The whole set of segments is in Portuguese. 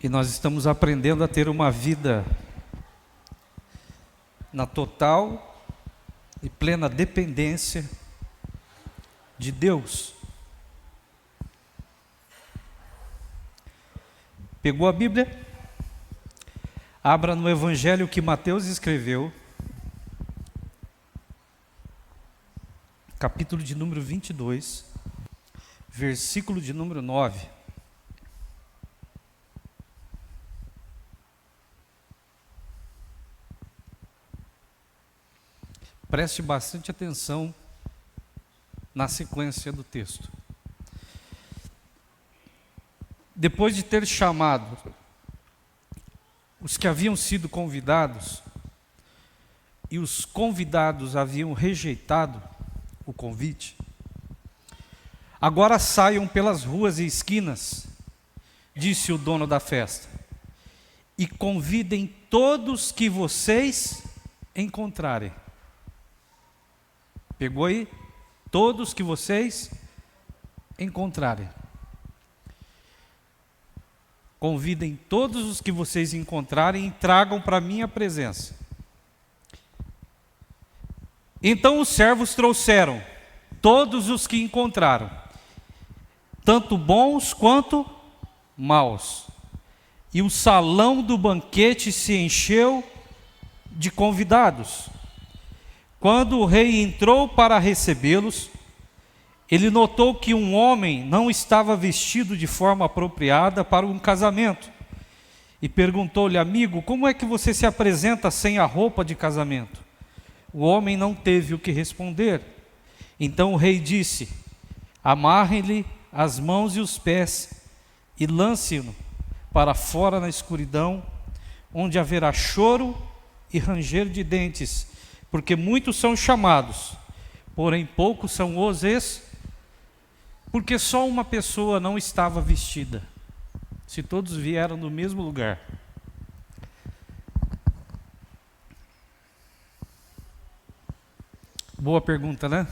E nós estamos aprendendo a ter uma vida na total e plena dependência de Deus. Pegou a Bíblia? Abra no Evangelho que Mateus escreveu, capítulo de número 22, versículo de número 9. Preste bastante atenção na sequência do texto. Depois de ter chamado os que haviam sido convidados, e os convidados haviam rejeitado o convite, agora saiam pelas ruas e esquinas, disse o dono da festa, e convidem todos que vocês encontrarem. Pegou aí? Todos que vocês encontrarem. Convidem todos os que vocês encontrarem e tragam para a minha presença. Então os servos trouxeram todos os que encontraram, tanto bons quanto maus. E o salão do banquete se encheu de convidados. Quando o rei entrou para recebê-los, ele notou que um homem não estava vestido de forma apropriada para um casamento. E perguntou-lhe: amigo, como é que você se apresenta sem a roupa de casamento? O homem não teve o que responder. Então o rei disse: amarrem-lhe as mãos e os pés e lance-no para fora na escuridão, onde haverá choro e ranger de dentes, porque muitos são chamados, porém poucos são os porque só uma pessoa não estava vestida, se todos vieram do mesmo lugar. Boa pergunta, né?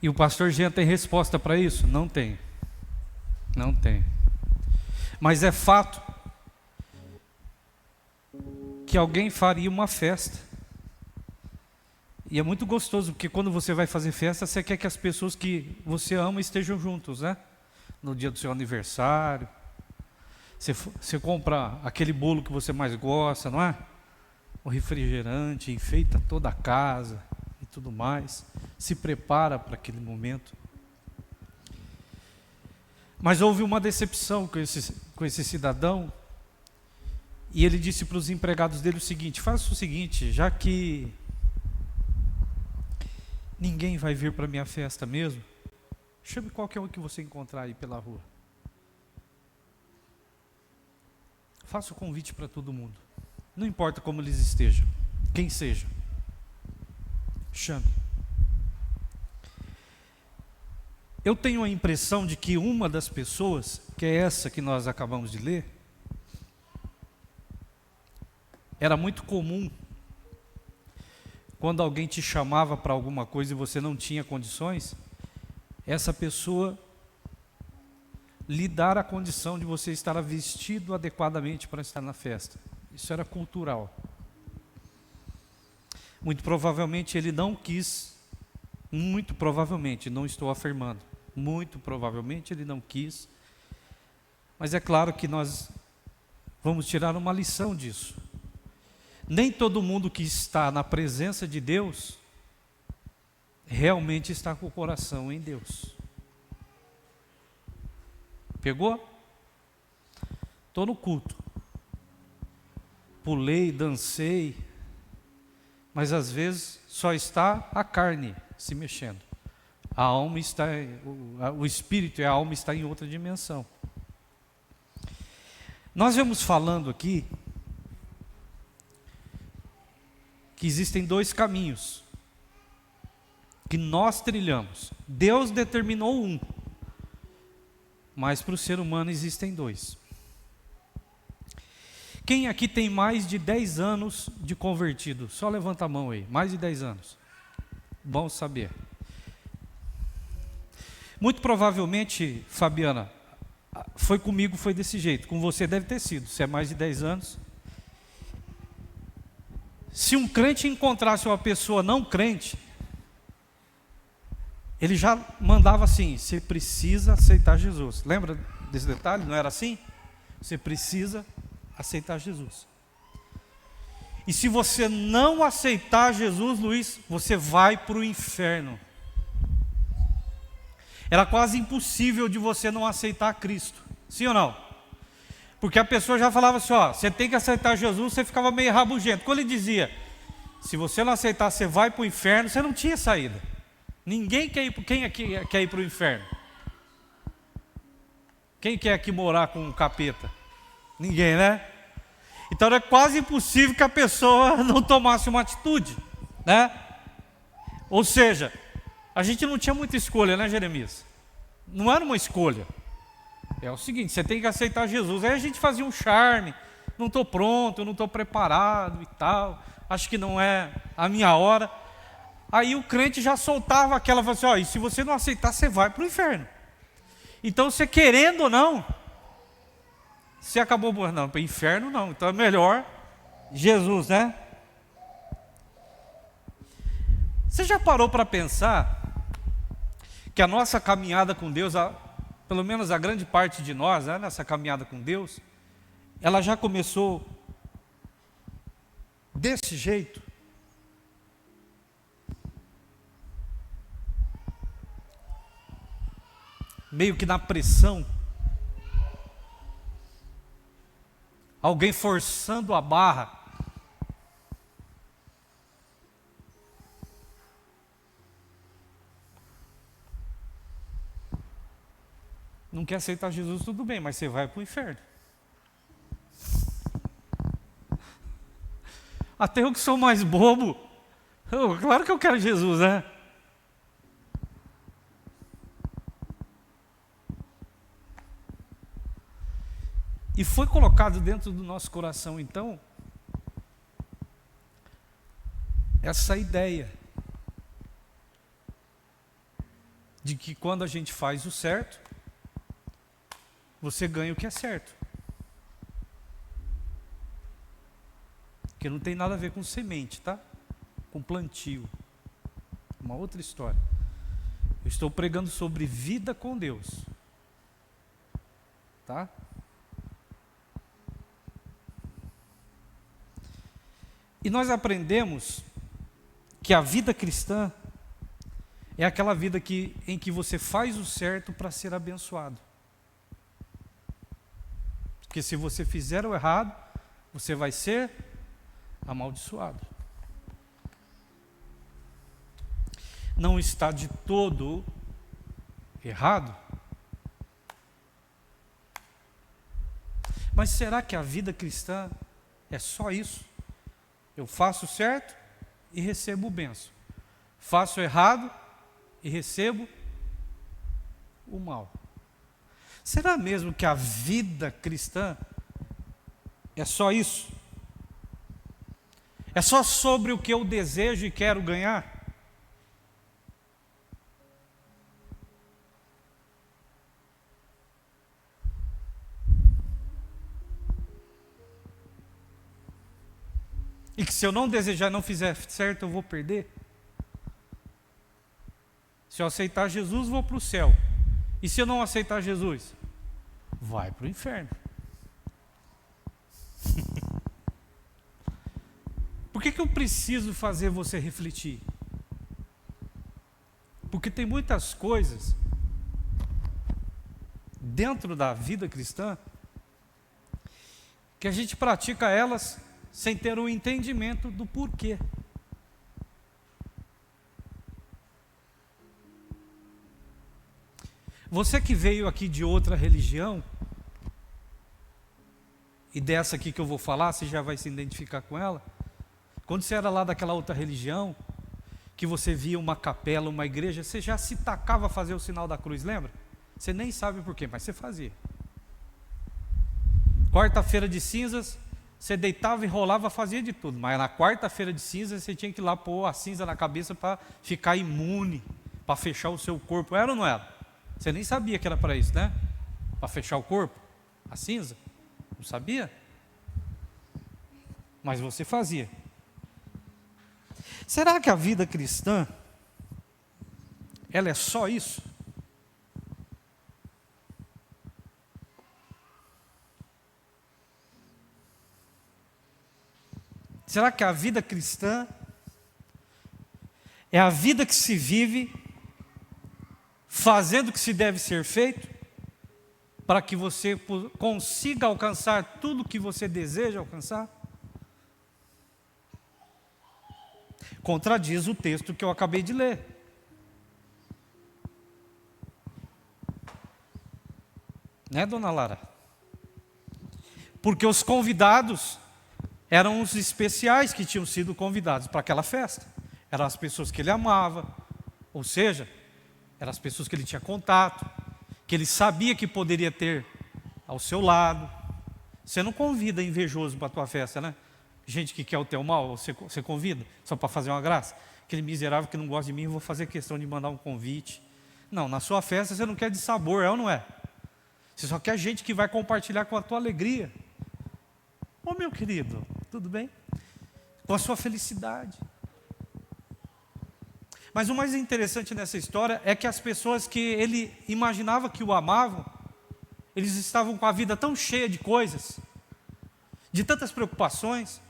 E o pastor Jean tem resposta para isso? Não tem. Não tem. Mas é fato que alguém faria uma festa. E é muito gostoso, porque quando você vai fazer festa, você quer que as pessoas que você ama estejam juntos, né? No dia do seu aniversário. Você compra aquele bolo que você mais gosta, não é? O refrigerante, enfeita toda a casa e tudo mais. Se prepara para aquele momento. Mas houve uma decepção com esse cidadão. E ele disse para os empregados dele o seguinte: faça o seguinte, já que ninguém vai vir para a minha festa mesmo, chame qualquer um que você encontrar aí pela rua. Faça o convite para todo mundo. Não importa como eles estejam, quem seja. Chame. Eu tenho a impressão de que uma das pessoas, que é essa que nós acabamos de ler, era muito comum quando alguém te chamava para alguma coisa e você não tinha condições, essa pessoa lhe dar a condição de você estar vestido adequadamente para estar na festa. Isso era cultural. Muito provavelmente ele não quis, muito provavelmente, não estou afirmando, muito provavelmente ele não quis, mas é claro que nós vamos tirar uma lição disso. Nem todo mundo que está na presença de Deus realmente está com o coração em Deus. Pegou? Estou no culto. Pulei, dancei, mas às vezes só está a carne se mexendo. A alma está, o espírito e a alma está em outra dimensão. Nós vamos falando aqui que existem dois caminhos que nós trilhamos. Deus determinou um, mas para o ser humano existem dois. Quem aqui tem mais de 10 anos de convertido? Só levanta a mão aí, mais de 10 anos. Bom saber. Muito provavelmente, Fabiana, Foi comigo, foi desse jeito. Com você deve ter sido, se é mais de 10 anos. Se um crente encontrasse uma pessoa não crente, ele já mandava assim: você precisa aceitar Jesus. Lembra desse detalhe? Não era assim? Você precisa aceitar Jesus. E se você não aceitar Jesus, Luiz, você vai para o inferno. Era quase impossível de você não aceitar Cristo. Sim ou não? Porque a pessoa já falava assim, ó, você tem que aceitar Jesus, você ficava meio rabugento. Quando ele dizia, se você não aceitar, você vai para o inferno, você não tinha saída. Ninguém quer ir, quem aqui quer ir para o inferno? Quem quer aqui morar com um capeta? Ninguém, né? Então era quase impossível que a pessoa não tomasse uma atitude, né? Ou seja, a gente não tinha muita escolha, né, Jeremias? Não era uma escolha. É o seguinte, você tem que aceitar Jesus. Aí a gente fazia um charme, não estou pronto, eu não estou preparado e tal, acho que não é a minha hora. Aí o crente já soltava aquela, falava assim, ó, e se você não aceitar, você vai para o inferno. Então você querendo ou não, você acabou morrendo, não, para o inferno não, então é melhor Jesus, né? Você já parou para pensar que a nossa caminhada com Deus, pelo menos a grande parte de nós, né, nessa caminhada com Deus, ela já começou desse jeito? Meio que na pressão, alguém forçando a barra. Não quer aceitar Jesus, tudo bem, mas você vai para o inferno. Até eu que sou mais bobo, claro que eu quero Jesus, né? E foi colocado dentro do nosso coração, então, essa ideia de que quando a gente faz o certo, você ganha o que é certo. Que não tem nada a ver com semente, tá? Com plantio. Uma outra história. Eu estou pregando sobre vida com Deus. Tá? E nós aprendemos que a vida cristã é aquela vida em que você faz o certo para ser abençoado. Porque se você fizer o errado, você vai ser amaldiçoado. Não está de todo errado. Mas será que a vida cristã é só isso? Eu faço certo e recebo bênção. Faço errado e recebo o mal. Será mesmo que a vida cristã é só isso? É só sobre o que eu desejo e quero ganhar? E que se eu não desejar, não fizer certo, eu vou perder? Se eu aceitar Jesus, vou para o céu. E se eu não aceitar Jesus? Vai para o inferno. Por que eu preciso fazer você refletir? Porque tem muitas coisas dentro da vida cristã que a gente pratica elas sem ter um entendimento do porquê. Você que veio aqui de outra religião, e dessa aqui que eu vou falar, você já vai se identificar com ela. Quando você era lá daquela outra religião, que você via uma capela, uma igreja, você já se tacava a fazer o sinal da cruz, lembra? Você nem sabe por quê, mas você fazia. Quarta-feira de cinzas, você deitava, enrolava, fazia de tudo. Mas na quarta-feira de cinzas, você tinha que ir lá pôr a cinza na cabeça para ficar imune, para fechar o seu corpo. Era ou não era? Você nem sabia que era para isso, né? para fechar o corpo, a cinza? Não sabia? Mas você fazia. Será que a vida cristã, ela é só isso? Será que a vida cristã é a vida que se vive fazendo o que se deve ser feito para que você consiga alcançar tudo o que você deseja alcançar? Contradiz o texto que eu acabei de ler. Né, dona Lara? Porque os convidados eram os especiais que tinham sido convidados para aquela festa. Eram as pessoas que ele amava, ou seja, eram as pessoas que ele tinha contato, que ele sabia que poderia ter ao seu lado. Você não convida invejoso para a tua festa, né? Gente que quer o teu mal, você convida só para fazer uma graça. Aquele miserável que não gosta de mim, eu vou fazer questão de mandar um convite. Não, na sua festa você não quer de sabor, é ou não é? Você só quer gente que vai compartilhar com a tua alegria. Ô meu querido, tudo bem? Com a sua felicidade. Mas o mais interessante nessa história é que as pessoas que ele imaginava que o amavam, eles estavam com a vida tão cheia de coisas, de tantas preocupações,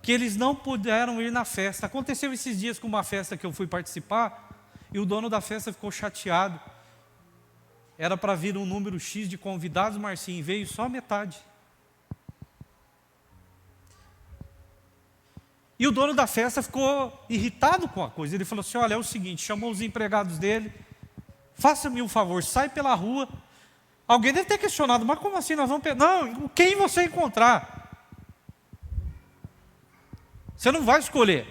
que eles não puderam ir na festa. Aconteceu esses dias com uma festa que eu fui participar, e o dono da festa ficou chateado. Era para vir um número X de convidados, Marcinho, veio só metade. E o dono da festa ficou irritado com a coisa. Ele falou assim, olha, é o seguinte, chamou os empregados dele, faça-me um favor, sai pela rua. Alguém deve ter questionado, mas como assim nós vamos... Não, quem você encontrar? Você não vai escolher.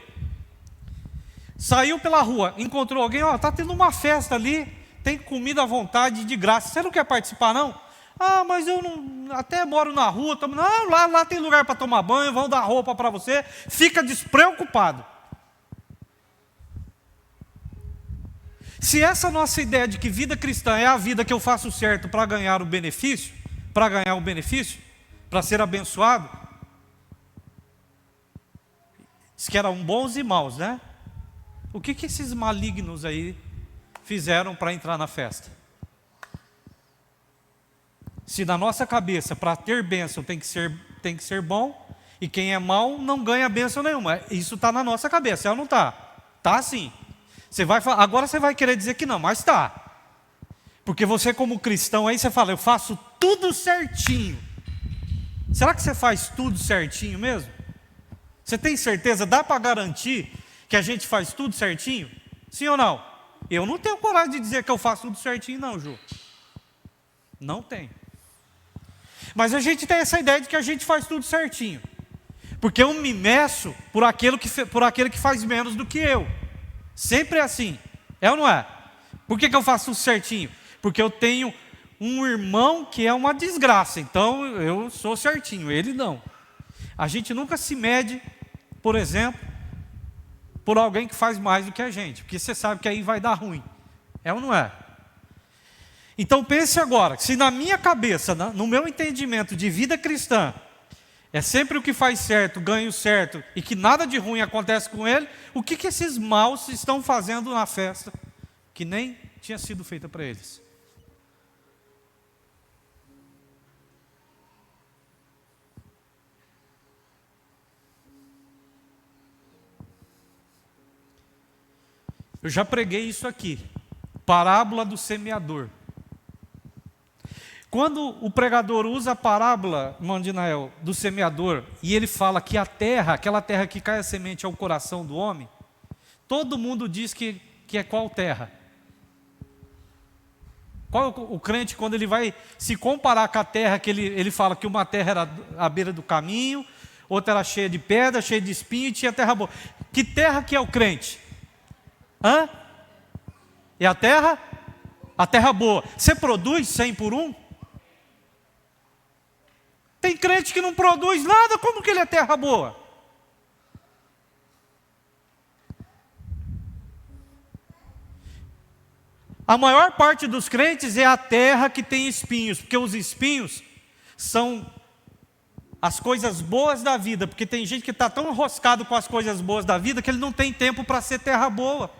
Saiu pela rua, encontrou alguém, ó, está tendo uma festa ali, tem comida à vontade, de graça. Você não quer participar, não? Ah, mas eu não, até moro na rua. Não, lá tem lugar para tomar banho, vão dar roupa para você. Fica despreocupado. Se essa nossa ideia de que vida cristã é a vida que eu faço certo para ganhar o benefício, para ser abençoado, diz que eram bons e maus, né? O que esses malignos aí fizeram para entrar na festa? Se na nossa cabeça, para ter bênção, tem que ser bom, e quem é mau não ganha bênção nenhuma. Isso está na nossa cabeça, é ou não está? Está sim. Agora você vai querer dizer que não, mas está. Porque você como cristão aí, você fala, eu faço tudo certinho. Será que você faz tudo certinho mesmo? Você tem certeza? Dá para garantir que a gente faz tudo certinho? Sim ou não? Eu não tenho coragem de dizer que eu faço tudo certinho não, Ju. Não tenho. Mas a gente tem essa ideia de que a gente faz tudo certinho. Porque eu me meço por aquele que faz menos do que eu. Sempre é assim. É ou não é? Por que eu faço tudo certinho? Porque eu tenho um irmão que é uma desgraça. Então eu sou certinho, ele não. A gente nunca se mede, por exemplo, por alguém que faz mais do que a gente. Porque você sabe que aí vai dar ruim. É ou não é? Então pense agora, se na minha cabeça, no meu entendimento de vida cristã, é sempre o que faz certo, ganha o certo, e que nada de ruim acontece com ele, o que esses maus estão fazendo na festa, que nem tinha sido feita para eles? Eu já preguei isso aqui, parábola do semeador. Quando o pregador usa a parábola, irmão de Nael, do semeador, e ele fala que a terra, aquela terra que cai a semente é o coração do homem, todo mundo diz que é qual terra? Qual o crente, quando ele vai se comparar com a terra, que ele fala que uma terra era à beira do caminho, outra era cheia de pedra, cheia de espinho e tinha terra boa. Que terra que é o crente? Hã? É a terra? A terra boa. Você produz 100 por 1? Tem crente que não produz nada, como que ele é terra boa? A maior parte dos crentes é a terra que tem espinhos, porque os espinhos são as coisas boas da vida, porque tem gente que está tão enroscado com as coisas boas da vida que ele não tem tempo para ser terra boa.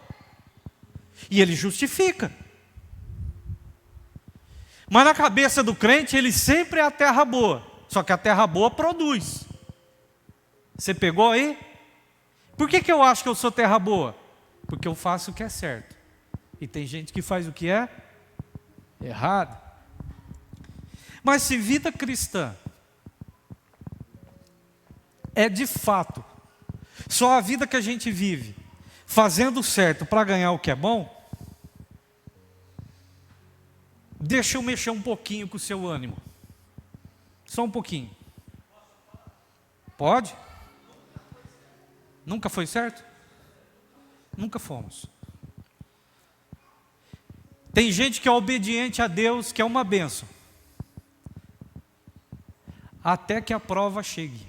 E ele justifica. Mas na cabeça do crente, ele sempre é a terra boa. Só que a terra boa produz. Você pegou aí? Por que eu acho que eu sou terra boa? Porque eu faço o que é certo. E tem gente que faz o que é errado. Mas se vida cristã é de fato só a vida que a gente vive fazendo o certo para ganhar o que é bom, deixa eu mexer um pouquinho com o seu ânimo. Só um pouquinho. Pode? Nunca foi certo? Nunca fomos. Tem gente que é obediente a Deus, que é uma bênção, até que a prova chegue.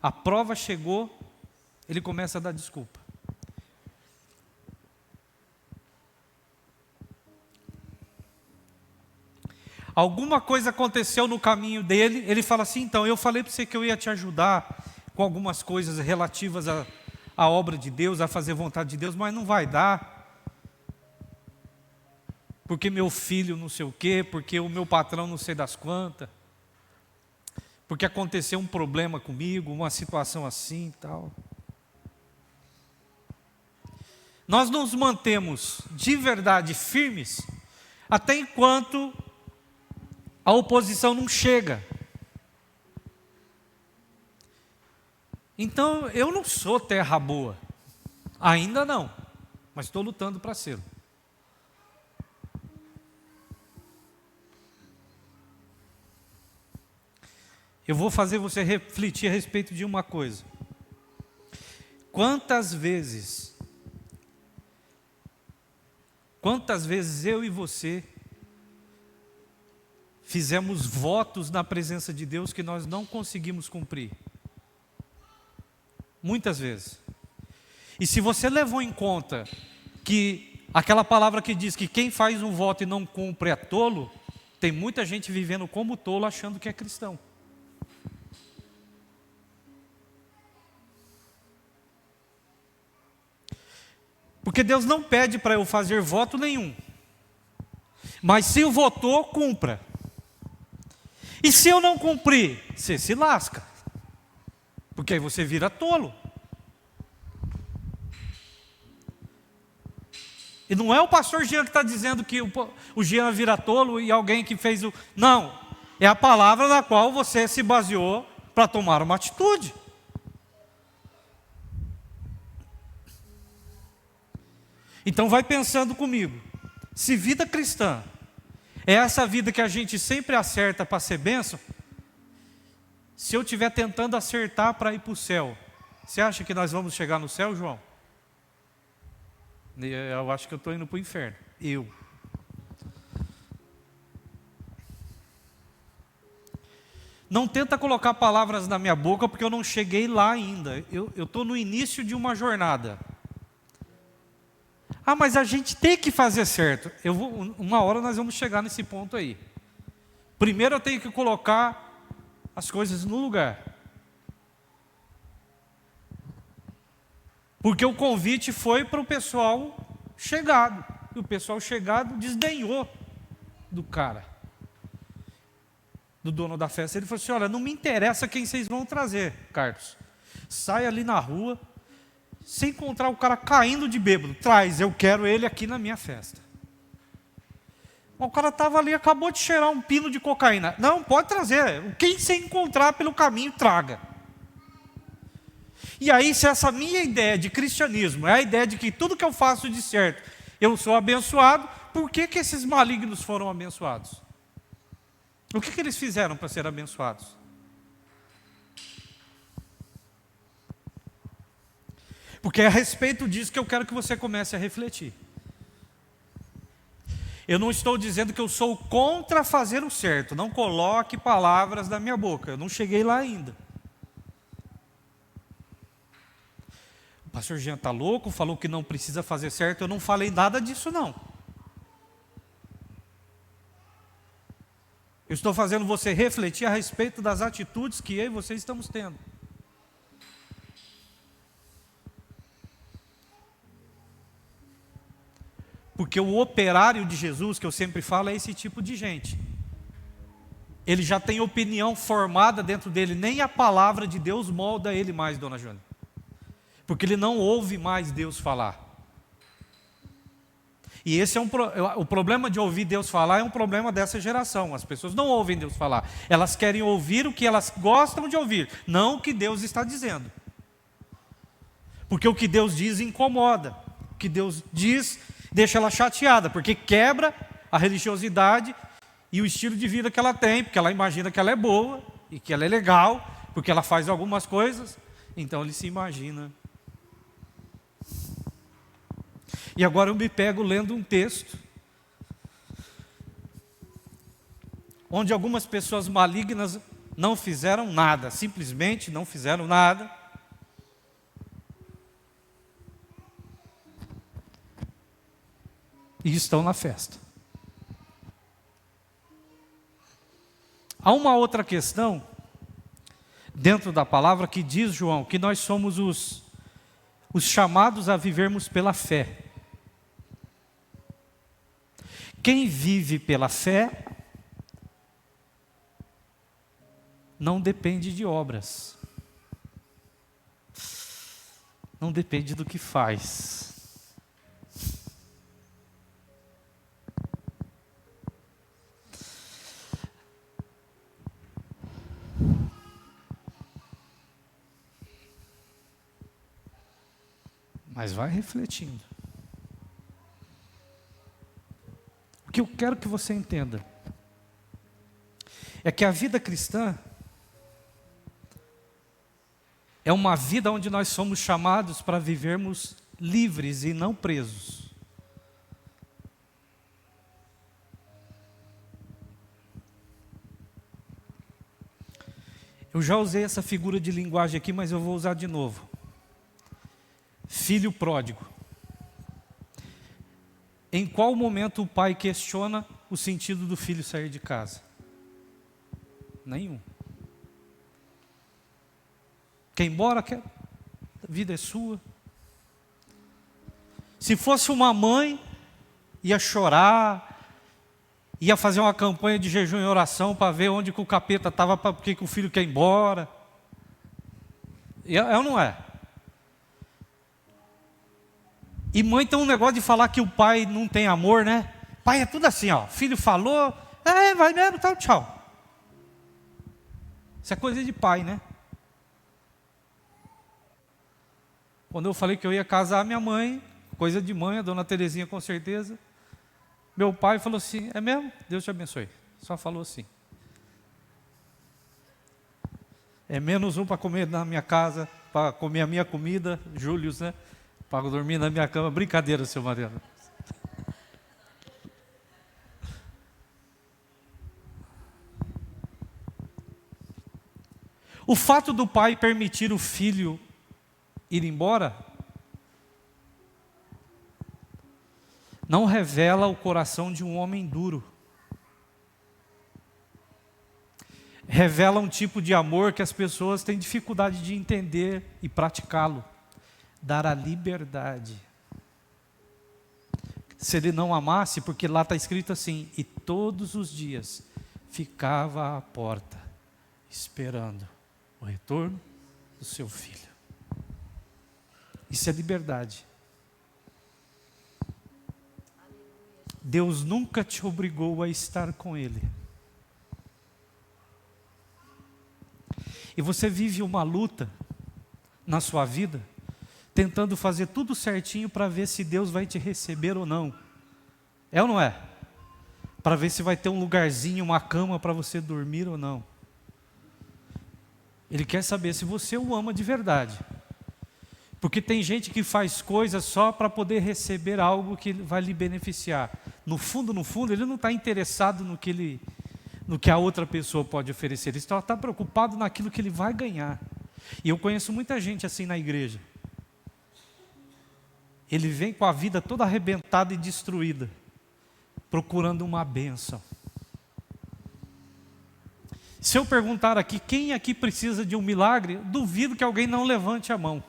A prova chegou, ele começa a dar desculpa. Alguma coisa aconteceu no caminho dele, ele fala assim: então, eu falei para você que eu ia te ajudar com algumas coisas relativas à obra de Deus, a fazer vontade de Deus, mas não vai dar. Porque meu filho não sei o quê, porque o meu patrão não sei das quantas, porque aconteceu um problema comigo, uma situação assim e tal. Nós nos mantemos de verdade firmes até enquanto a oposição não chega. Então eu não sou terra boa, ainda não, mas estou lutando para ser. Eu vou fazer você refletir a respeito de uma coisa. Quantas vezes eu e você fizemos votos na presença de Deus que nós não conseguimos cumprir? Muitas vezes. E se você levou em conta que aquela palavra que diz que quem faz um voto e não cumpre é tolo, tem muita gente vivendo como tolo achando que é cristão. Porque Deus não pede para eu fazer voto nenhum. Mas se eu votou, cumpra. E se eu não cumprir, você se lasca. Porque aí você vira tolo. E não é o pastor Jean que está dizendo que o Jean vira tolo e alguém que fez o... Não, é a palavra na qual você se baseou para tomar uma atitude. Então vai pensando comigo, se vida cristã é essa vida que a gente sempre acerta para ser bênção, se eu estiver tentando acertar para ir para o céu, você acha que nós vamos chegar no céu, João? Eu acho que eu estou indo para o inferno. Não tenta colocar palavras na minha boca, porque eu não cheguei lá ainda. Eu estou no início de uma jornada. Ah, mas a gente tem que fazer certo. Uma hora nós vamos chegar nesse ponto aí. Primeiro eu tenho que colocar as coisas no lugar. Porque o convite foi para o pessoal chegado. E o pessoal chegado desdenhou do cara, do dono da festa. Ele falou assim: olha, não me interessa quem vocês vão trazer, Carlos. Sai ali na rua. Se encontrar o cara caindo de bêbado, traz, eu quero ele aqui na minha festa. O cara estava ali, acabou de cheirar um pino de cocaína. Não, pode trazer. Quem você encontrar pelo caminho, traga. E aí, se essa minha ideia de cristianismo é a ideia de que tudo que eu faço de certo, eu sou abençoado, por que esses malignos foram abençoados? O que eles fizeram para ser abençoados? Porque é a respeito disso que eu quero que você comece a refletir. Eu não estou dizendo que eu sou contra fazer o certo. Não coloque palavras na minha boca. Eu não cheguei lá ainda. O pastor Jean está louco, falou que não precisa fazer certo. Eu não falei nada disso, não. Eu estou fazendo você refletir a respeito das atitudes que eu e você estamos tendo. Porque o operário de Jesus, que eu sempre falo, é esse tipo de gente. Ele já tem opinião formada dentro dele, nem a palavra de Deus molda ele mais, dona Jônia. Porque ele não ouve mais Deus falar. E esse é o problema de ouvir Deus falar, é um problema dessa geração. As pessoas não ouvem Deus falar. Elas querem ouvir o que elas gostam de ouvir, não o que Deus está dizendo. Porque o que Deus diz incomoda. O que Deus diz deixa ela chateada, porque quebra a religiosidade e o estilo de vida que ela tem, porque ela imagina que ela é boa e que ela é legal, porque ela faz algumas coisas, então ele se imagina. E agora eu me pego lendo um texto onde algumas pessoas malignas não fizeram nada, simplesmente não fizeram nada. E estão na festa. Há uma outra questão dentro da palavra que diz, João, que nós somos os chamados a vivermos pela fé. Quem vive pela fé não depende de obras. Não depende do que faz. Mas vai refletindo. O que eu quero que você entenda é que a vida cristã é uma vida onde nós somos chamados para vivermos livres e não presos. Eu já usei essa figura de linguagem aqui, mas eu vou usar de novo. Filho pródigo. Em qual momento o pai questiona o sentido do filho sair de casa? Nenhum. Quer ir embora, quer? A vida é sua. Se fosse uma mãe, ia chorar, ia fazer uma campanha de jejum e oração para ver onde que o capeta estava, porque que o filho quer ir embora. É ou não é? E mãe tem um negócio de falar que o pai não tem amor, né? Pai é tudo assim, ó. Filho falou, vai mesmo, então tchau. Isso é coisa de pai, né? Quando eu falei que eu ia casar, minha mãe, coisa de mãe, a dona Terezinha com certeza. Meu pai falou assim, é mesmo? Deus te abençoe. Só falou assim. É menos um para comer na minha casa, para comer a minha comida, Júlio, né? Para dormir na minha cama. Brincadeira, seu Mariano. O fato do pai permitir o filho ir embora não revela o coração de um homem duro. Revela um tipo de amor que as pessoas têm dificuldade de entender e praticá-lo. Dar a liberdade. Se ele não amasse, porque lá está escrito assim, e todos os dias ficava à porta, esperando o retorno do seu filho. Isso é liberdade. Deus nunca te obrigou a estar com Ele. E você vive uma luta na sua vida, tentando fazer tudo certinho para ver se Deus vai te receber ou não. É ou não é? Para ver se vai ter um lugarzinho, uma cama para você dormir ou não. Ele quer saber se você o ama de verdade. Porque tem gente que faz coisas só para poder receber algo que vai lhe beneficiar. No fundo, ele não está interessado no que a outra pessoa pode oferecer. Ele está preocupado naquilo que ele vai ganhar. E eu conheço muita gente assim na igreja. Ele vem com a vida toda arrebentada e destruída, procurando uma bênção. Se eu perguntar aqui, quem aqui precisa de um milagre, duvido que alguém não levante a mão.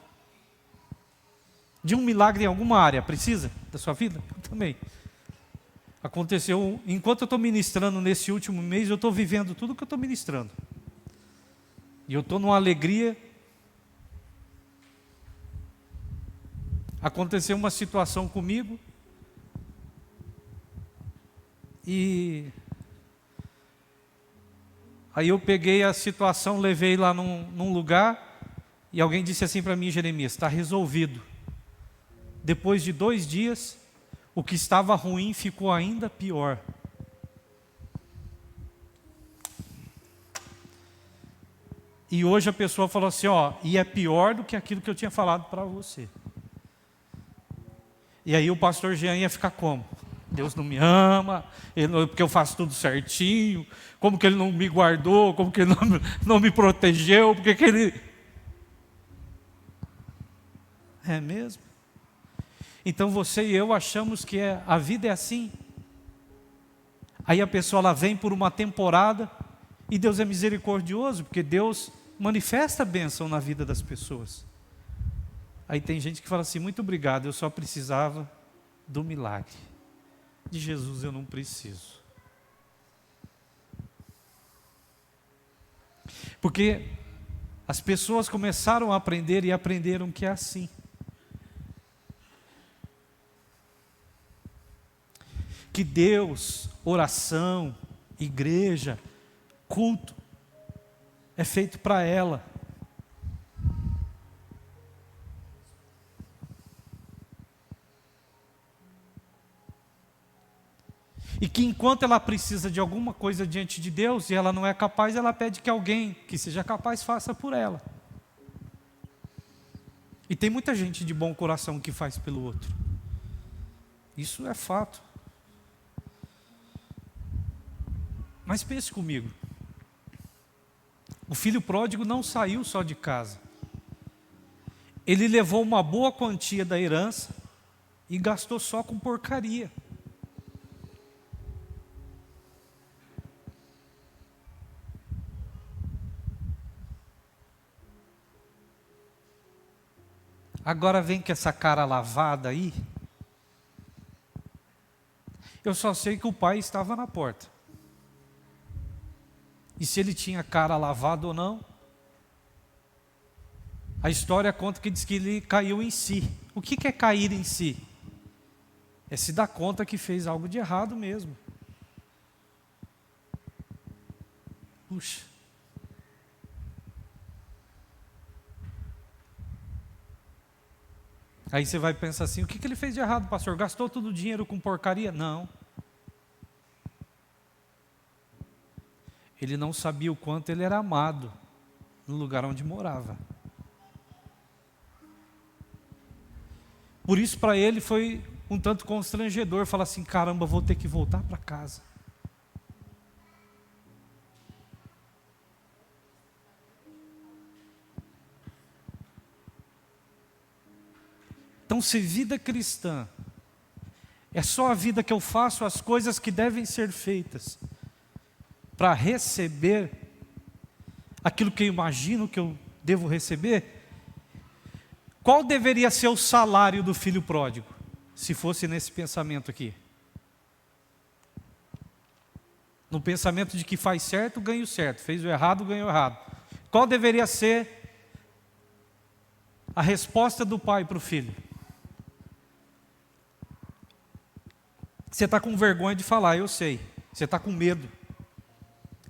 De um milagre em alguma área, precisa da sua vida? Eu também. Aconteceu, enquanto eu estou ministrando nesse último mês, eu estou vivendo tudo que eu estou ministrando. E eu estou numa alegria. Aconteceu uma situação comigo, e aí eu peguei a situação, levei lá num lugar, e alguém disse assim para mim: Jeremias, está resolvido. Depois de 2 dias, o que estava ruim ficou ainda pior. E hoje a pessoa falou assim, e é pior do que aquilo que eu tinha falado para você. E aí o pastor Jean ia ficar como? Deus não me ama, porque eu faço tudo certinho, como que ele não me guardou, como que ele não me protegeu, porque que ele... É mesmo? Então você e eu achamos que a vida é assim. Aí a pessoa ela vem por uma temporada, e Deus é misericordioso, porque Deus manifesta a bênção na vida das pessoas. Aí tem gente que fala assim, muito obrigado, eu só precisava do milagre. De Jesus eu não preciso. Porque as pessoas começaram a aprender e aprenderam que é assim. Que Deus, oração, igreja, culto, é feito para ela. E que enquanto ela precisa de alguma coisa diante de Deus, e ela não é capaz, ela pede que alguém que seja capaz faça por ela. E tem muita gente de bom coração que faz pelo outro. Isso é fato. Mas pense comigo. O filho pródigo não saiu só de casa. Ele levou uma boa quantia da herança e gastou só com porcaria. Agora vem com essa cara lavada aí. Eu só sei que o pai estava na porta. E se ele tinha cara lavada ou não, a história conta que diz que ele caiu em si. O que é cair em si? É se dar conta que fez algo de errado mesmo. Puxa. Aí você vai pensar assim, o que ele fez de errado, pastor? Gastou todo o dinheiro com porcaria? Não. Ele não sabia o quanto ele era amado no lugar onde morava. Por isso para ele foi um tanto constrangedor, falar assim, caramba, vou ter que voltar para casa. Então, se vida cristã é só a vida que eu faço as coisas que devem ser feitas para receber aquilo que eu imagino que eu devo receber, qual deveria ser o salário do filho pródigo, se fosse nesse pensamento aqui? No pensamento de que faz certo, ganha o certo, fez o errado, ganha o errado. Qual deveria ser a resposta do pai para o filho? Você está com vergonha de falar, eu sei. Você está com medo.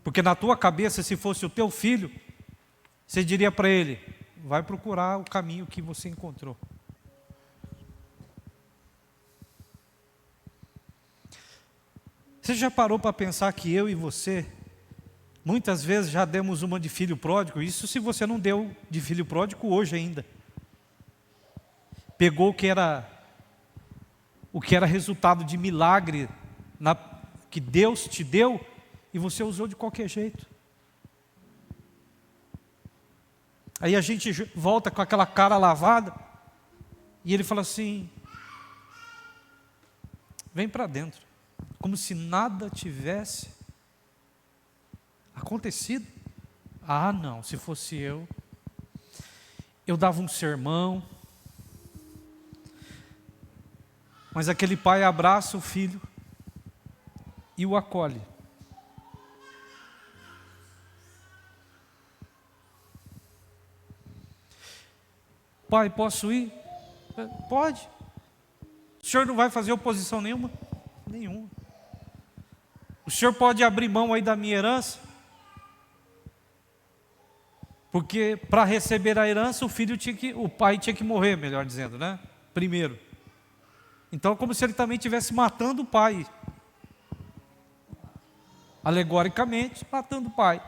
Porque na tua cabeça, se fosse o teu filho, você diria para ele, vai procurar o caminho que você encontrou. Você já parou para pensar que eu e você, muitas vezes já demos uma de filho pródigo? Isso se você não deu de filho pródigo hoje ainda. Pegou o que era resultado de milagre que Deus te deu e você usou de qualquer jeito. Aí a gente volta com aquela cara lavada e ele fala assim, vem para dentro, como se nada tivesse acontecido. Ah, não, se fosse eu dava um sermão. Mas aquele pai abraça o filho e o acolhe. Pai, posso ir? Pode. O senhor não vai fazer oposição nenhuma? Nenhuma. O senhor pode abrir mão aí da minha herança? Porque para receber a herança, o pai tinha que morrer, melhor dizendo, né? Primeiro. Então, é como se ele também estivesse matando o pai. Alegoricamente, matando o pai.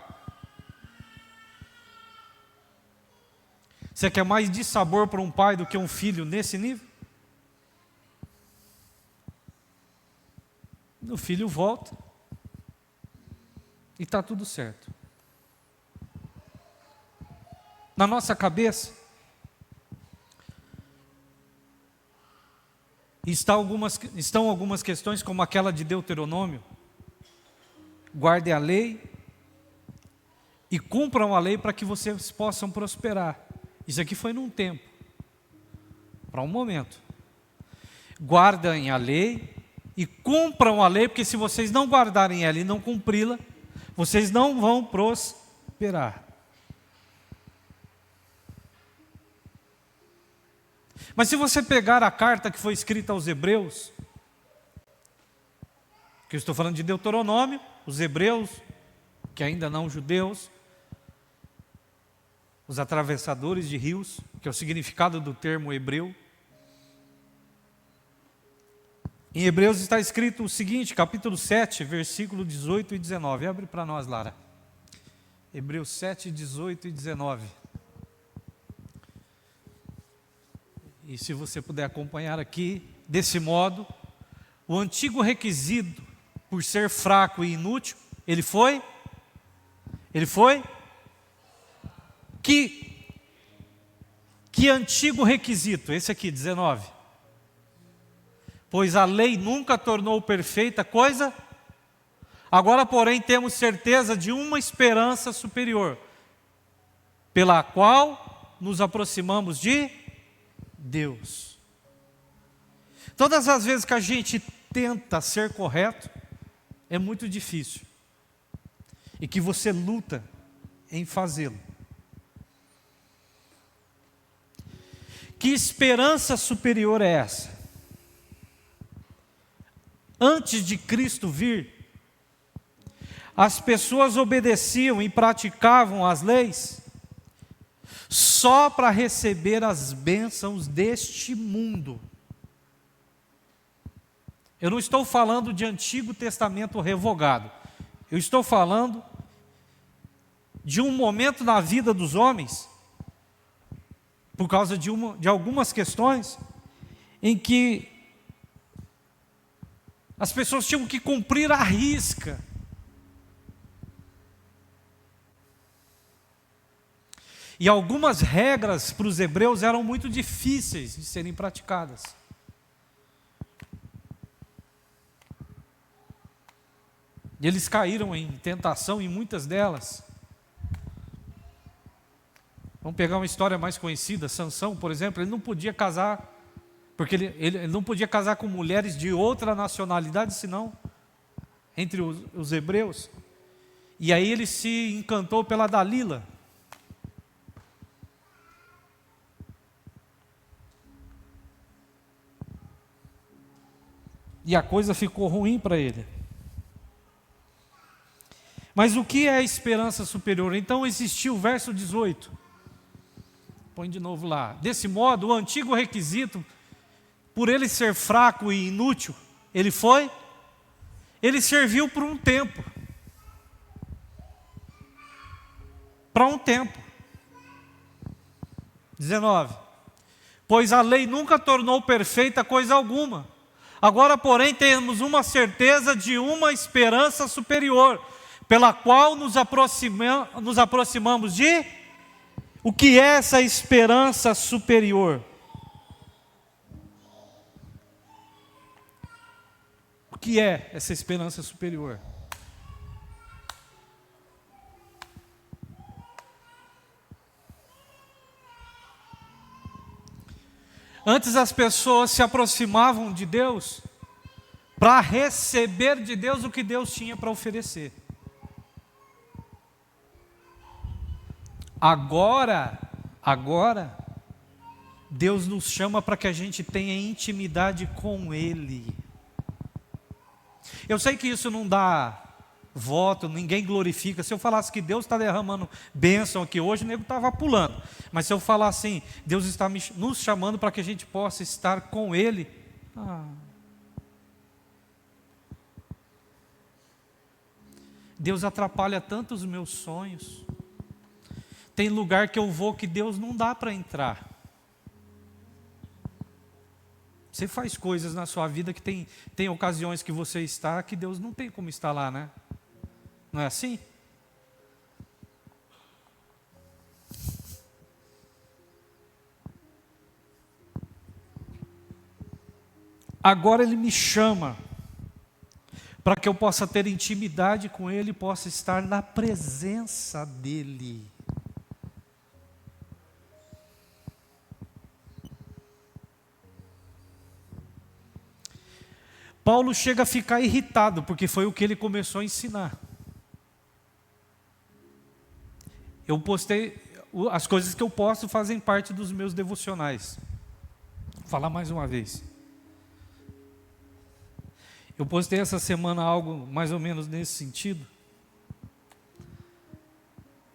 Você quer mais dissabor para um pai do que um filho nesse nível? O filho volta e está tudo certo. Na nossa cabeça estão algumas questões, como aquela de Deuteronômio. Guardem a lei e cumpram a lei para que vocês possam prosperar. Isso aqui foi num tempo, para um momento. Guardem a lei e cumpram a lei, porque se vocês não guardarem ela e não cumpri-la, vocês não vão prosperar. Mas se você pegar a carta que foi escrita aos Hebreus, que eu estou falando de Deuteronômio, os hebreus, que ainda não judeus, os atravessadores de rios, que é o significado do termo hebreu. Em Hebreus está escrito o seguinte, capítulo 7, versículo 18 e 19. Abre para nós, Lara. Hebreus 7, 18 e 19. E se você puder acompanhar aqui, desse modo, o antigo requisito, por ser fraco e inútil, ele foi? Que antigo requisito? Esse aqui, 19. Pois a lei nunca tornou perfeita coisa. Agora, porém, temos certeza de uma esperança superior, pela qual nos aproximamos de Deus. Todas as vezes que a gente tenta ser correto, é muito difícil. E que você luta em fazê-lo. Que esperança superior é essa? Antes de Cristo vir, as pessoas obedeciam e praticavam as leis só para receber as bênçãos deste mundo. Eu não estou falando de Antigo Testamento revogado. Eu estou falando de um momento na vida dos homens, por causa de algumas questões, em que as pessoas tinham que cumprir à risca. E algumas regras para os hebreus eram muito difíceis de serem praticadas. E eles caíram em tentação em muitas delas. Vamos pegar uma história mais conhecida. Sansão, por exemplo, ele não podia casar, porque ele não podia casar com mulheres de outra nacionalidade, senão entre os hebreus. E aí ele se encantou pela Dalila. E a coisa ficou ruim para ele. Mas o que é a esperança superior? Então existiu o verso 18. Põe de novo lá. Desse modo, o antigo requisito, por ele ser fraco e inútil, ele serviu por um tempo. Para um tempo. 19. Pois a lei nunca tornou perfeita coisa alguma. Agora, porém, temos uma certeza de uma esperança superior, pela qual nos aproximamos de... O que é essa esperança superior? O que é essa esperança superior? Antes as pessoas se aproximavam de Deus para receber de Deus o que Deus tinha para oferecer. Agora, Deus nos chama para que a gente tenha intimidade com Ele. Eu sei que isso não dá voto, ninguém glorifica. Se eu falasse que Deus está derramando bênção aqui hoje, o nego estava pulando. Mas se eu falar assim, Deus está nos chamando para que a gente possa estar com Ele. Deus atrapalha tanto os meus sonhos. Tem lugar que eu vou que Deus não dá para entrar. Você faz coisas na sua vida que tem ocasiões que você está que Deus não tem como estar lá, né? Não é assim? Agora Ele me chama para que eu possa ter intimidade com Ele, possa estar na presença dEle. Paulo chega a ficar irritado, porque foi o que ele começou a ensinar. Eu postei, as coisas que eu posto fazem parte dos meus devocionais. Vou falar mais uma vez. Eu postei essa semana algo mais ou menos nesse sentido.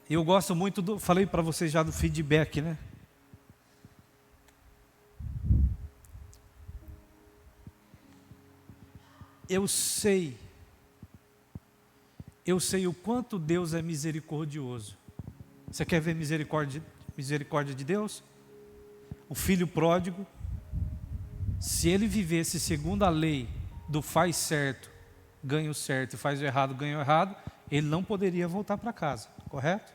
Eu gosto muito falei para vocês já do feedback, né? Eu sei o quanto Deus é misericordioso. Você quer ver misericórdia de Deus? O filho pródigo, se ele vivesse segundo a lei do faz certo, ganha o certo, e faz o errado, ganha o errado, ele não poderia voltar para casa, correto?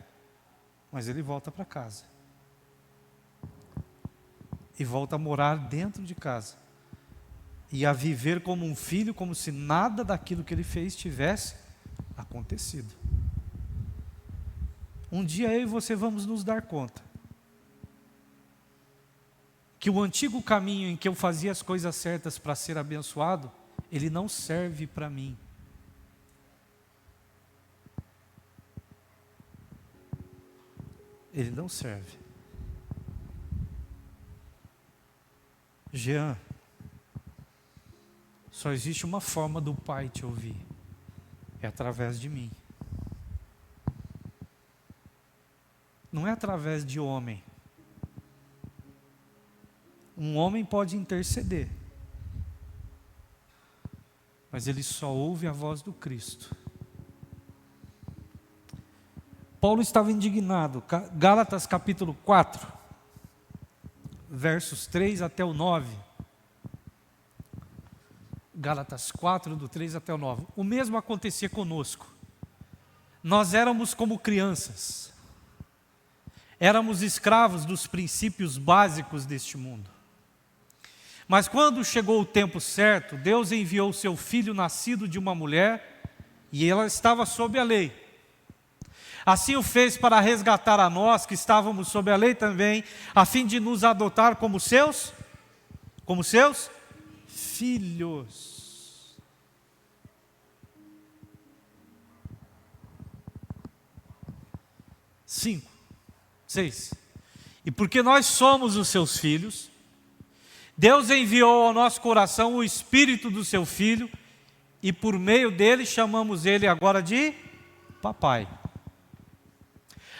Mas ele volta para casa. E volta a morar dentro de casa. E a viver como um filho, como se nada daquilo que ele fez tivesse acontecido. Um dia eu e você vamos nos dar conta que o antigo caminho em que eu fazia as coisas certas para ser abençoado, ele não serve para mim. Ele não serve. Jean, só existe uma forma do Pai te ouvir. É através de mim. Não é através de homem. Um homem pode interceder. Mas ele só ouve a voz do Cristo. Paulo estava indignado. Gálatas capítulo 4, versos 3 até o 9. Gálatas 4, do 3 até o 9. O mesmo acontecia conosco. Nós éramos como crianças. Éramos escravos dos princípios básicos deste mundo. Mas quando chegou o tempo certo, Deus enviou o seu filho nascido de uma mulher, e ela estava sob a lei. Assim o fez para resgatar a nós, que estávamos sob a lei também, a fim de nos adotar como seus filhos. 5, 6. E porque nós somos os seus filhos, Deus enviou ao nosso coração o Espírito do seu Filho, e por meio dele chamamos ele agora de papai.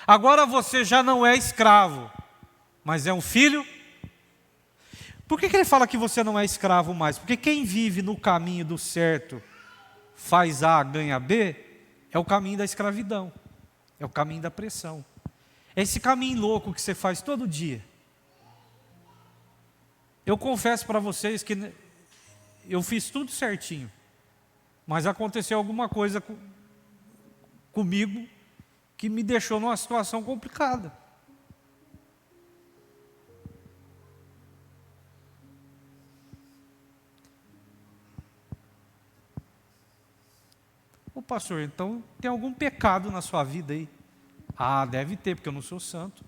Agora você já não é escravo, mas é um filho. Por que ele fala que você não é escravo mais? Porque quem vive no caminho do certo, faz A, ganha B, é o caminho da escravidão, é o caminho da pressão. É esse caminho louco que você faz todo dia. Eu confesso para vocês que eu fiz tudo certinho, mas aconteceu alguma coisa comigo que me deixou numa situação complicada. Ô pastor, então tem algum pecado na sua vida aí? Ah, deve ter, porque eu não sou santo.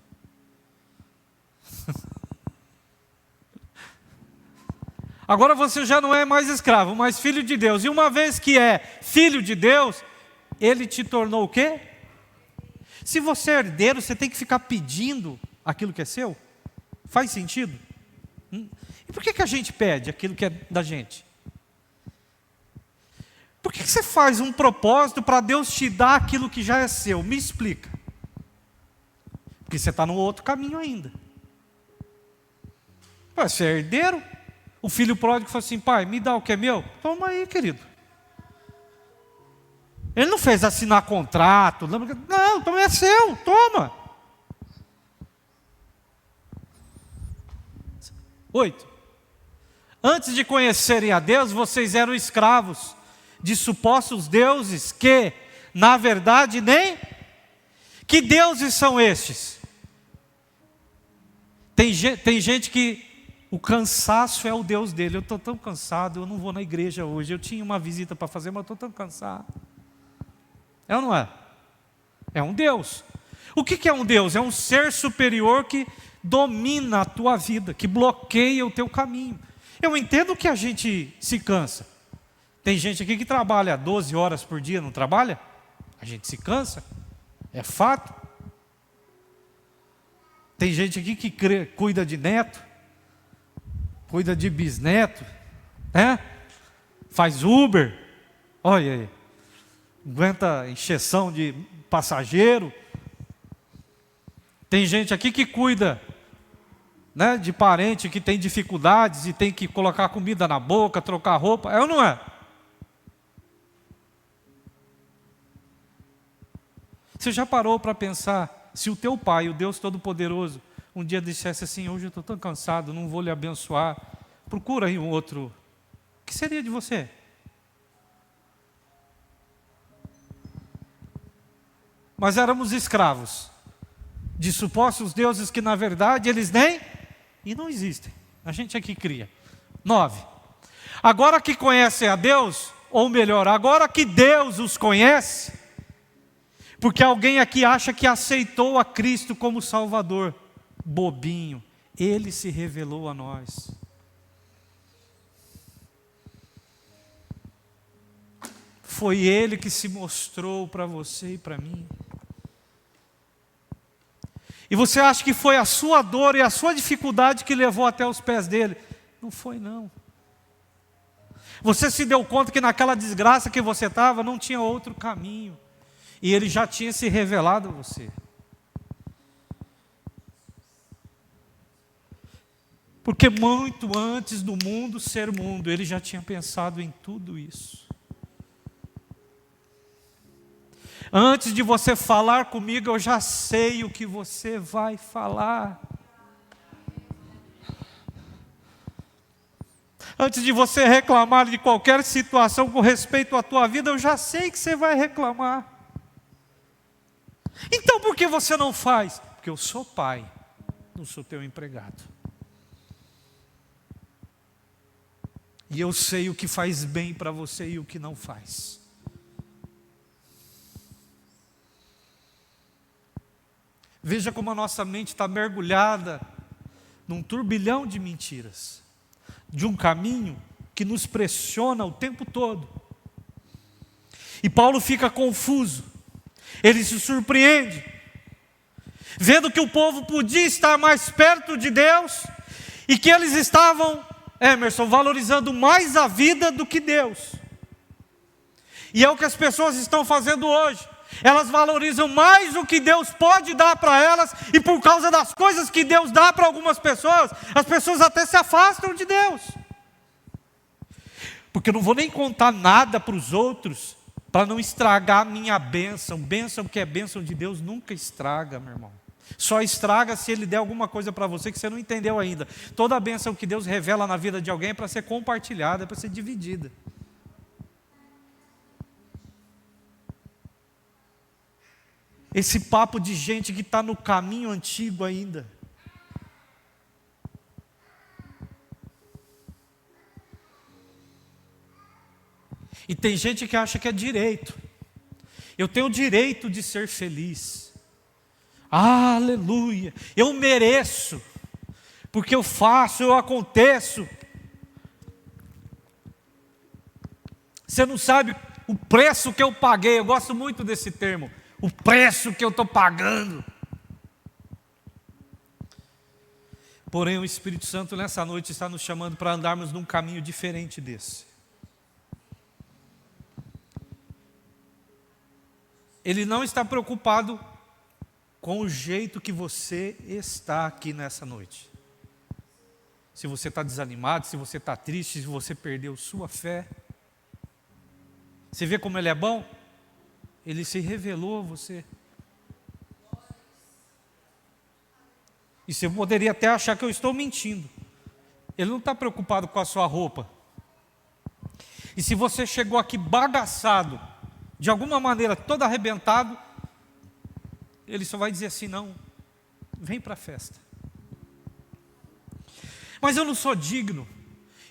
Agora você já não é mais escravo, mas filho de Deus. E uma vez que é filho de Deus, Ele te tornou o quê? Se você é herdeiro, você tem que ficar pedindo aquilo que é seu? Faz sentido? E por que a gente pede aquilo que é da gente? Por que você faz um propósito para Deus te dar aquilo que já é seu? Me explica. Porque você está no outro caminho ainda. Você é herdeiro? O filho pródigo falou assim: pai, me dá o que é meu? Toma aí, querido. Ele não fez assinar contrato. Não, então é seu, toma. 8. Antes de conhecerem a Deus, vocês eram escravos de supostos deuses que, na verdade, nem... Que deuses são estes? Tem gente que o cansaço é o Deus dele. Eu estou tão cansado, eu não vou na igreja hoje. Eu tinha uma visita para fazer, mas eu estou tão cansado. É ou não é? É um Deus. O que é um Deus? É um ser superior que domina a tua vida, que bloqueia o teu caminho. Eu entendo que a gente se cansa. Tem gente aqui que trabalha 12 horas por dia, não trabalha? A gente se cansa. É fato. Tem gente aqui que cuida de neto, cuida de bisneto, né? Faz Uber, olha aí, aguenta encheção de passageiro. Tem gente aqui que cuida, né, de parente que tem dificuldades e tem que colocar comida na boca, trocar roupa, é ou não é? Você já parou para pensar, se o teu pai, o Deus Todo-Poderoso, um dia dissesse assim: hoje eu estou tão cansado, não vou lhe abençoar, procura aí um outro, o que seria de você? Mas éramos escravos de supostos deuses que na verdade eles nem e não existem. A gente aqui cria. 9. Agora que conhecem a Deus, ou melhor, agora que Deus os conhece, porque alguém aqui acha que aceitou a Cristo como Salvador. Bobinho, Ele se revelou a nós. Foi Ele que se mostrou para você e para mim. E você acha que foi a sua dor e a sua dificuldade que levou até os pés dele? Não foi, não. Você se deu conta que naquela desgraça que você estava, não tinha outro caminho. E Ele já tinha se revelado a você. Porque muito antes do mundo ser mundo, Ele já tinha pensado em tudo isso. Antes de você falar comigo, eu já sei o que você vai falar. Antes de você reclamar de qualquer situação com respeito à tua vida, eu já sei que você vai reclamar. Então por que você não faz? Porque eu sou pai, não sou teu empregado. E eu sei o que faz bem para você e o que não faz. Veja como a nossa mente está mergulhada num turbilhão de mentiras, de um caminho que nos pressiona o tempo todo. E Paulo fica confuso, ele se surpreende, vendo que o povo podia estar mais perto de Deus, e que eles estavam, Emerson, valorizando mais a vida do que Deus. E é o que as pessoas estão fazendo hoje. Elas valorizam mais o que Deus pode dar para elas, e por causa das coisas que Deus dá para algumas pessoas, as pessoas até se afastam de Deus. Porque eu não vou nem contar nada para os outros, para não estragar a minha bênção. Bênção que é bênção de Deus nunca estraga, meu irmão. Só estraga se Ele der alguma coisa para você que você não entendeu ainda. Toda a bênção que Deus revela na vida de alguém é para ser compartilhada, é para ser dividida. Esse papo de gente que está no caminho antigo ainda. E tem gente que acha que é direito. Eu tenho o direito de ser feliz. Aleluia. Eu mereço. Porque eu faço, eu aconteço. Você não sabe o preço que eu paguei. Eu gosto muito desse termo. O preço que eu estou pagando. Porém, o Espírito Santo nessa noite está nos chamando para andarmos num caminho diferente desse. Ele não está preocupado com o jeito que você está aqui nessa noite. Se você está desanimado, se você está triste, se você perdeu sua fé. Você vê como Ele é bom? Ele se revelou a você. E você poderia até achar que eu estou mentindo. Ele não está preocupado com a sua roupa. E se você chegou aqui bagaçado, de alguma maneira todo arrebentado, Ele só vai dizer assim, não, vem para a festa. Mas eu não sou digno.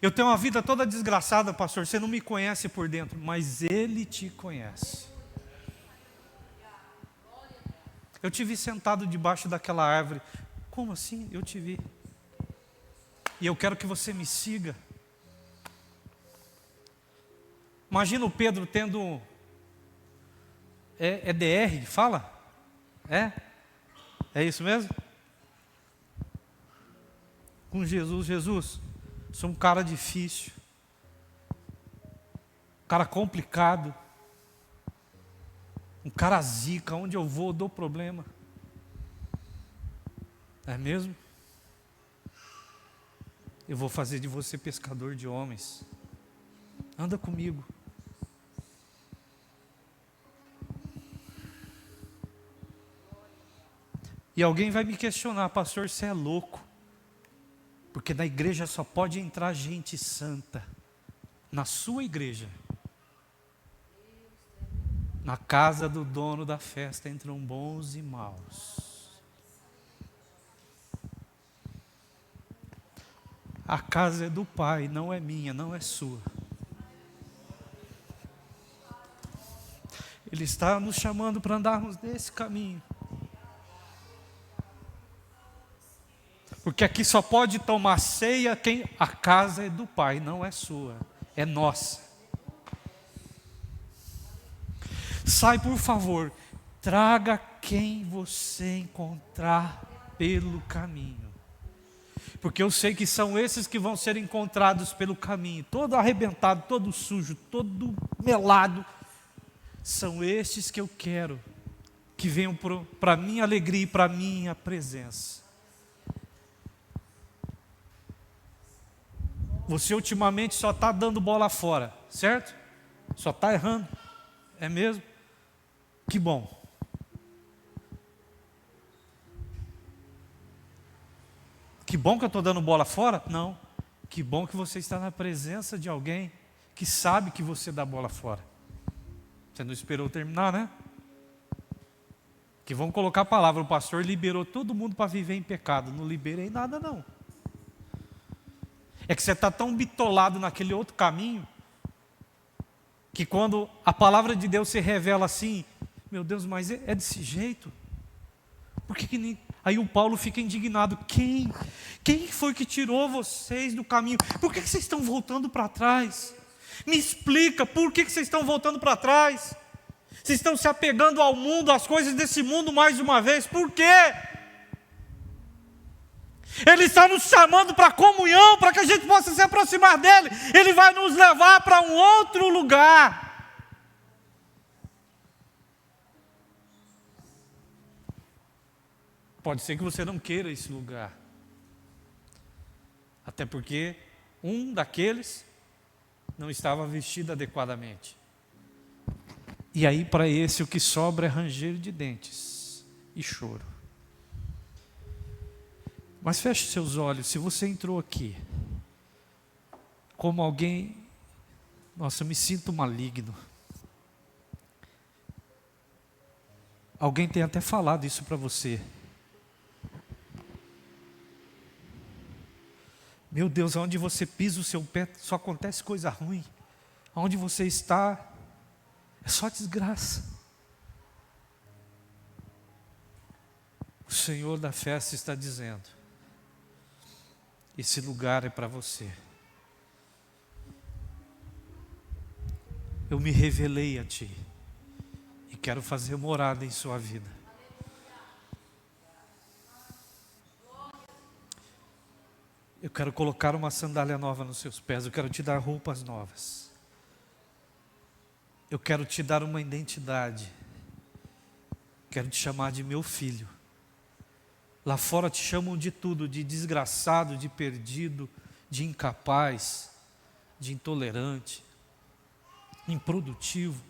Eu tenho uma vida toda desgraçada, pastor. Você não me conhece por dentro, mas Ele te conhece. Eu te vi sentado debaixo daquela árvore. Como assim? Eu te vi. E eu quero que você me siga. Imagina o Pedro tendo... É DR, fala? É isso mesmo? Com Jesus, sou um cara difícil. Um cara complicado. Um cara zica, onde eu vou, eu dou problema. É mesmo? Eu vou fazer de você pescador de homens. Anda comigo. E alguém vai me questionar, pastor, você é louco. Porque na igreja só pode entrar gente santa. Na sua igreja. Na casa do dono da festa entram bons e maus. A casa é do Pai, não é minha, não é sua. Ele está nos chamando para andarmos nesse caminho. Porque aqui só pode tomar ceia quem a casa é do Pai, não é sua, é nossa. Sai, por favor, traga quem você encontrar pelo caminho. Porque eu sei que são esses que vão ser encontrados pelo caminho, todo arrebentado, todo sujo, todo melado. São estes que eu quero que venham para a minha alegria e para a minha presença. Você ultimamente só está dando bola fora, certo? Só está errando, é mesmo? Que bom. Que bom que eu estou dando bola fora? Não. Que bom que você está na presença de alguém que sabe que você dá bola fora. Você não esperou terminar, né? Que vão colocar a palavra, o pastor liberou todo mundo para viver em pecado. Não liberei nada, não. É que você está tão bitolado naquele outro caminho, que quando a palavra de Deus se revela assim, meu Deus, mas é desse jeito? Por que nem... Aí o Paulo fica indignado. Quem foi que tirou vocês do caminho? Por que vocês estão voltando para trás? Me explica, por que vocês estão voltando para trás? Vocês estão se apegando ao mundo, às coisas desse mundo mais uma vez. Por quê? Ele está nos chamando para comunhão, para que a gente possa se aproximar dele. Ele vai nos levar para um outro lugar. Pode ser que você não queira esse lugar. Até porque um daqueles não estava vestido adequadamente. E aí para esse o que sobra é ranger de dentes e choro. Mas feche seus olhos, se você entrou aqui como alguém, nossa, eu me sinto maligno. Alguém tem até falado isso para você. Meu Deus, aonde você pisa o seu pé, só acontece coisa ruim. Aonde você está, é só desgraça. O Senhor da festa está dizendo, esse lugar é para você. eu me revelei a Ti e quero fazer morada em sua vida. Eu quero colocar uma sandália nova nos seus pés, eu quero te dar roupas novas. Eu quero te dar uma identidade. Quero te chamar de meu filho. Lá fora te chamam de tudo, de desgraçado, de perdido, de incapaz, de intolerante, improdutivo,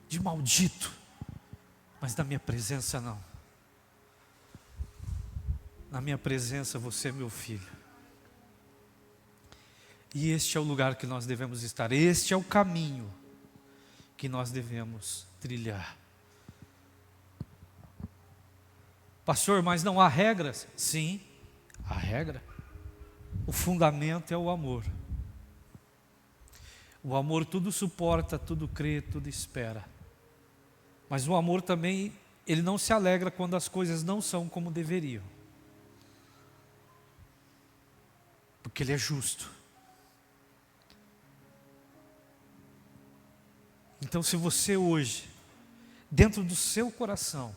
de maldito. Mas na minha presença não. Na minha presença você é meu filho. E este é o lugar que nós devemos estar. Este é o caminho que nós devemos trilhar. Pastor, mas não há regras? Sim, há regra. O fundamento é o amor. O amor tudo suporta, tudo crê, tudo espera. Mas o amor também, ele não se alegra quando as coisas não são como deveriam. Porque ele é justo. Então, se você hoje, dentro do seu coração,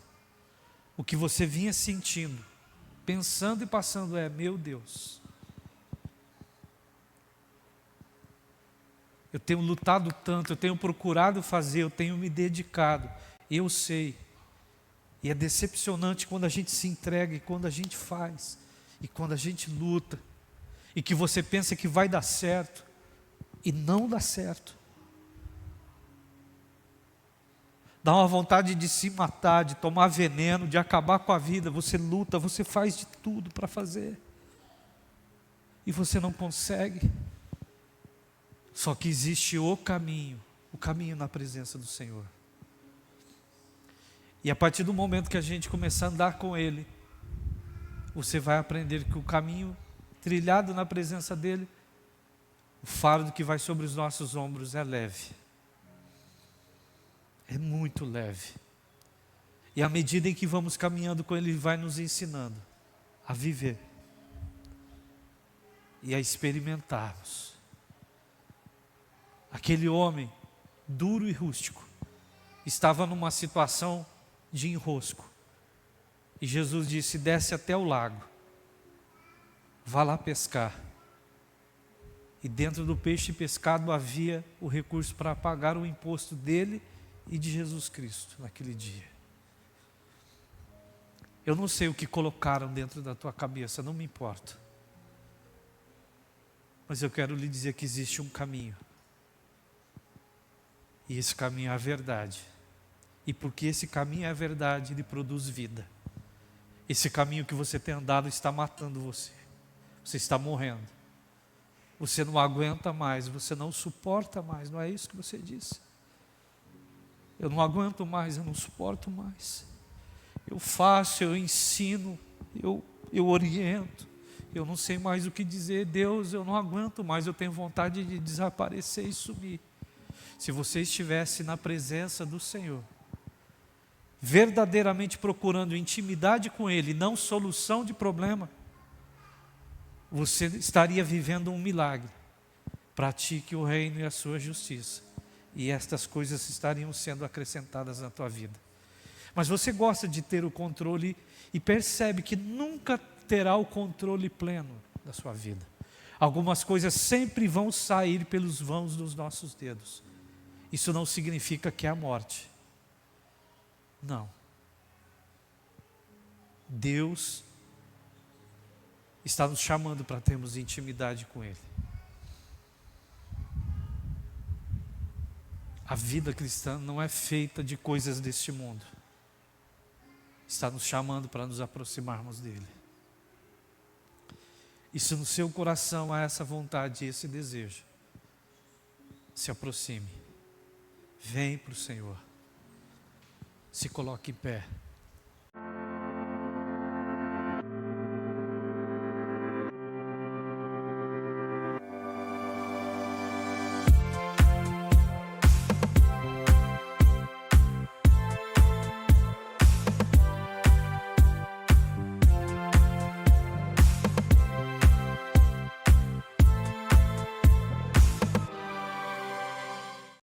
o que você vinha sentindo, pensando e passando é: meu Deus, eu tenho lutado tanto, eu tenho procurado fazer, eu tenho me dedicado, eu sei. E é decepcionante quando a gente se entrega e quando a gente faz, e quando a gente luta, e que você pensa que vai dar certo, e não dá certo. Dá uma vontade de se matar, de tomar veneno, de acabar com a vida. Você luta, você faz de tudo para fazer. E você não consegue. Só que existe o caminho na presença do Senhor. E a partir do momento que a gente começar a andar com Ele, você vai aprender que o caminho trilhado na presença dEle, o fardo que vai sobre os nossos ombros é leve. É muito leve. E à medida em que vamos caminhando com Ele, Ele vai nos ensinando a viver e a experimentarmos. Aquele homem duro e rústico estava numa situação de enrosco. E Jesus disse: desce até o lago, vá lá pescar. E dentro do peixe pescado havia o recurso para pagar o imposto dele e de Jesus Cristo naquele dia. Eu não sei o que colocaram dentro da tua cabeça, não me importa. Mas eu quero lhe dizer que existe um caminho. E esse caminho é a verdade. E porque esse caminho é a verdade, ele produz vida. Esse caminho que você tem andado está matando você. Você está morrendo. Você não aguenta mais, você não suporta mais, não é isso que você disse? Eu não aguento mais, eu não suporto mais. Eu faço, eu ensino, eu oriento. Eu não sei mais o que dizer. Deus, eu não aguento mais, eu tenho vontade de desaparecer e sumir. Se você estivesse na presença do Senhor, verdadeiramente procurando intimidade com Ele, não solução de problema, você estaria vivendo um milagre. Pratique o reino e a sua justiça, e estas coisas estariam sendo acrescentadas na tua vida. Mas você gosta de ter o controle e percebe que nunca terá o controle pleno da sua vida. Algumas coisas sempre vão sair pelos vãos dos nossos dedos. Isso não significa que é a morte. Não. Deus está nos chamando para termos intimidade com Ele. A vida cristã não é feita de coisas deste mundo. Está nos chamando para nos aproximarmos dEle. E se no seu coração há essa vontade e esse desejo, se aproxime. Vem para o Senhor. Se coloque em pé.